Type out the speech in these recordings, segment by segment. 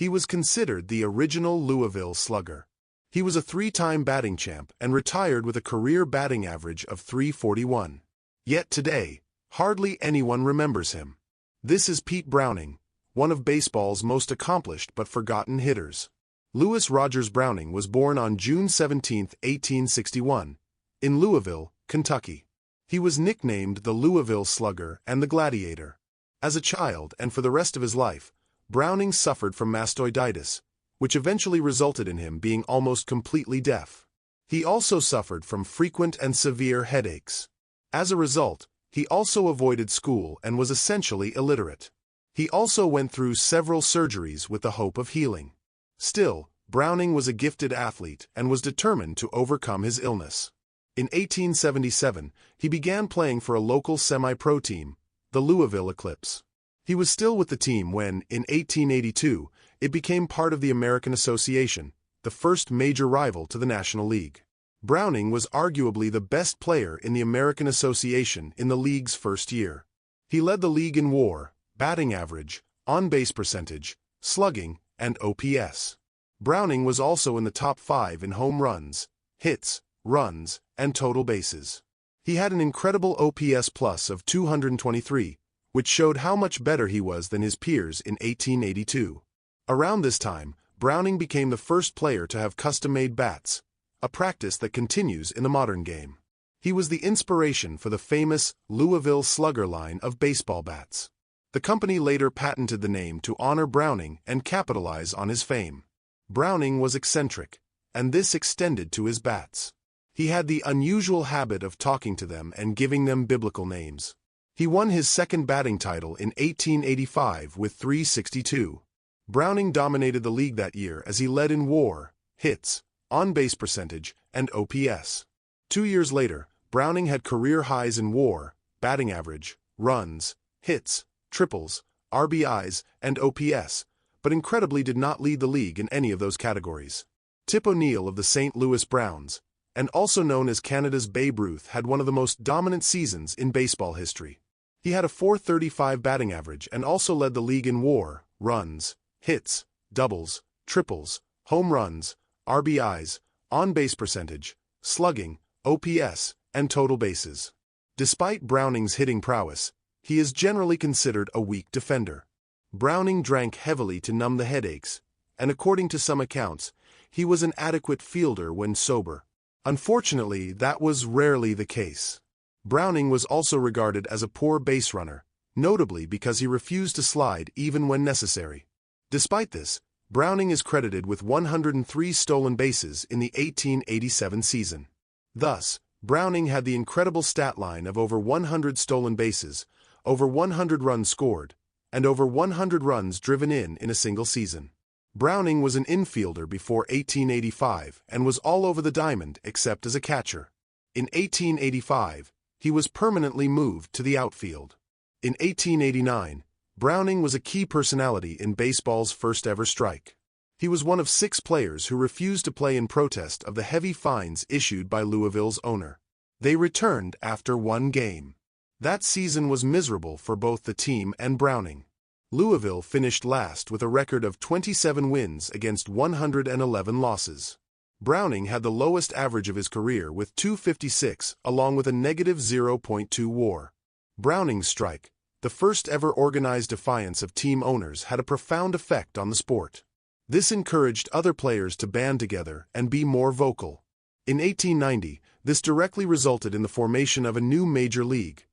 He was considered the original Louisville Slugger. He was a three-time batting champ and retired with a career batting average of .341. Yet today, hardly anyone remembers him. This is Pete Browning, one of baseball's most accomplished but forgotten hitters. Louis Rogers Browning was born on June 17, 1861, in Louisville, Kentucky. He was nicknamed the Louisville Slugger and the Gladiator. As a child and for the rest of his life, Browning suffered from mastoiditis, which eventually resulted in him being almost completely deaf. He also suffered from frequent and severe headaches. As a result, he also avoided school and was essentially illiterate. He also went through several surgeries with the hope of healing. Still, Browning was a gifted athlete and was determined to overcome his illness. In 1877, he began playing for a local semi-pro team, the Louisville Eclipse. He was still with the team when, in 1882, it became part of the American Association, the first major rival to the National League. Browning was arguably the best player in the American Association in the league's first year. He led the league in WAR, batting average, on-base percentage, slugging, and OPS. Browning was also in the top 5 in home runs, hits, runs, and total bases. He had an incredible OPS plus of 223, which showed how much better he was than his peers in 1882. Around this time, Browning became the first player to have custom-made bats, a practice that continues in the modern game. He was the inspiration for the famous Louisville Slugger line of baseball bats. The company later patented the name to honor Browning and capitalize on his fame. Browning was eccentric, and this extended to his bats. He had the unusual habit of talking to them and giving them biblical names. He won his second batting title in 1885 with .362. Browning dominated the league that year as he led in WAR, hits, on-base percentage, and OPS. 2 years later, Browning had career highs in WAR, batting average, runs, hits, triples, RBIs, and OPS, but incredibly did not lead the league in any of those categories. Tip O'Neill of the St. Louis Browns, and also known as Canada's Babe Ruth, had one of the most dominant seasons in baseball history. He had a .435 batting average and also led the league in WAR, runs, hits, doubles, triples, home runs, RBIs, on-base percentage, slugging, OPS, and total bases. Despite Browning's hitting prowess, he is generally considered a weak defender. Browning drank heavily to numb the headaches, and according to some accounts, he was an adequate fielder when sober. Unfortunately, that was rarely the case. Browning was also regarded as a poor base runner, notably because he refused to slide even when necessary. Despite this, Browning is credited with 103 stolen bases in the 1887 season. Thus, Browning had the incredible stat line of over 100 stolen bases, over 100 runs scored, and over 100 runs driven in a single season. Browning was an infielder before 1885 and was all over the diamond except as a catcher. In 1885, he was permanently moved to the outfield. In 1889, Browning was a key personality in baseball's first-ever strike. He was one of 6 players who refused to play in protest of the heavy fines issued by Louisville's owner. They returned after 1 game. That season was miserable for both the team and Browning. Louisville finished last with a record of 27 wins against 111 losses. Browning had the lowest average of his career with .256 along with a -0.2 WAR. Browning's strike, the first ever organized defiance of team owners, had a profound effect on the sport. This encouraged other players to band together and be more vocal. In 1890, this directly resulted in the formation of a new major league,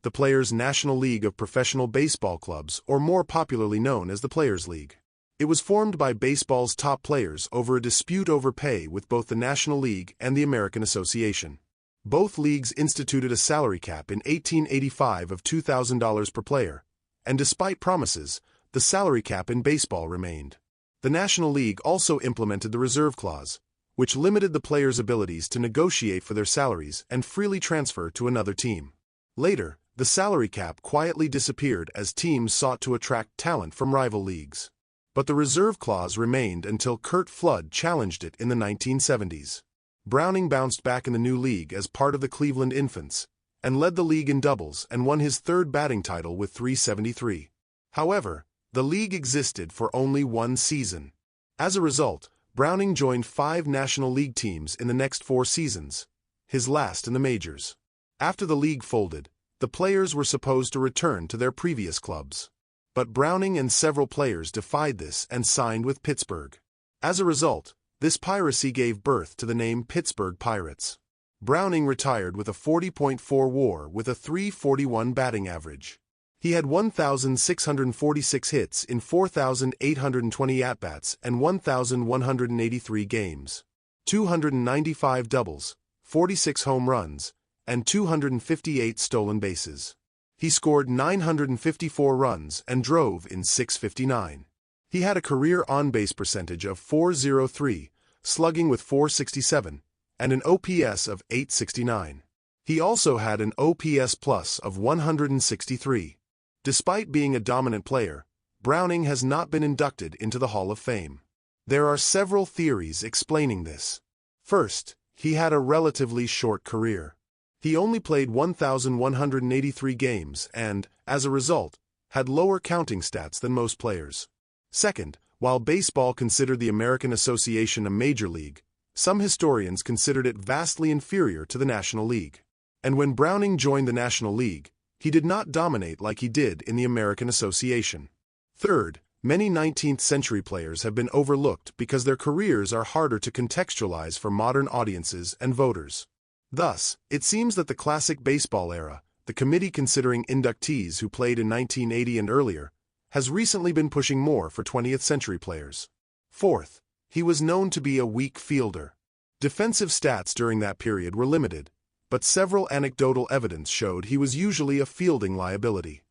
the Players' National League of Professional Baseball Clubs, or more popularly known as the Players' League. It was formed by baseball's top players over a dispute over pay with both the National League and the American Association. Both leagues instituted a salary cap in 1885 of $2,000 per player, and despite promises, the salary cap in baseball remained. The National League also implemented the reserve clause, which limited the players' abilities to negotiate for their salaries and freely transfer to another team. Later, the salary cap quietly disappeared as teams sought to attract talent from rival leagues. But the reserve clause remained until Curt Flood challenged it in the 1970s. Browning bounced back in the new league as part of the Cleveland Infants, and led the league in doubles and won his 3rd batting title with .373. However, The league existed for only one season. As a result, Browning joined 5 National League teams in the next 4 seasons, his last in the majors. After the league folded, the players were supposed to return to their previous clubs. But Browning and several players defied this and signed with Pittsburgh. As a result, this piracy gave birth to the name Pittsburgh Pirates. Browning retired with a 40.4 WAR with a .341 batting average. He had 1,646 hits in 4,820 at-bats and 1,183 games, 295 doubles, 46 home runs, and 258 stolen bases. He scored 954 runs and drove in 659. He had a career on-base percentage of .403, slugging with .467, and an OPS of .869. He also had an OPS plus of 163. Despite being a dominant player, Browning has not been inducted into the Hall of Fame. There are several theories explaining this. First, he had a relatively short career. He only played 1,183 games and, as a result, had lower counting stats than most players. Second, while baseball considered the American Association a major league, some historians considered it vastly inferior to the National League. And when Browning joined the National League, he did not dominate like he did in the American Association. Third, many 19th-century players have been overlooked because their careers are harder to contextualize for modern audiences and voters. Thus, it seems that the classic baseball era, the committee considering inductees who played in 1980 and earlier, has recently been pushing more for 20th-century players. Fourth, he was known to be a weak fielder. Defensive stats during that period were limited, but several anecdotal evidence showed he was usually a fielding liability.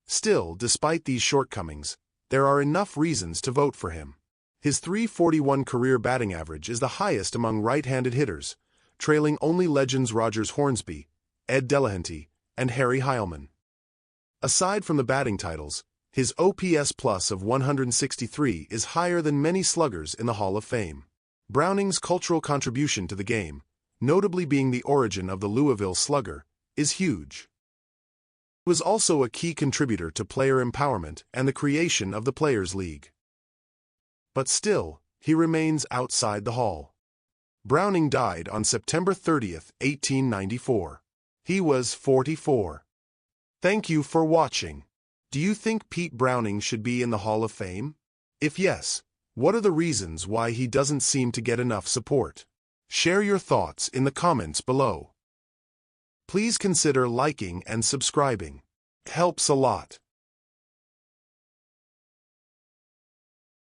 Still, despite these shortcomings, there are enough reasons to vote for him. His .341 career batting average is the highest among right-handed hitters, trailing only legends Rogers Hornsby, Ed Delahanty, and Harry Heilmann. Aside from the batting titles, his OPS plus of 163 is higher than many sluggers in the Hall of Fame. Browning's cultural contribution to the game, notably being the origin of the Louisville Slugger, is huge. He was also a key contributor to player empowerment and the creation of the Players' League. But still, he remains outside the Hall. Browning died on September 30, 1894. He was 44. Thank you for watching. Do you think Pete Browning should be in the Hall of Fame? If yes, what are the reasons why he doesn't seem to get enough support? Share your thoughts in the comments below. Please consider liking and subscribing. It helps a lot.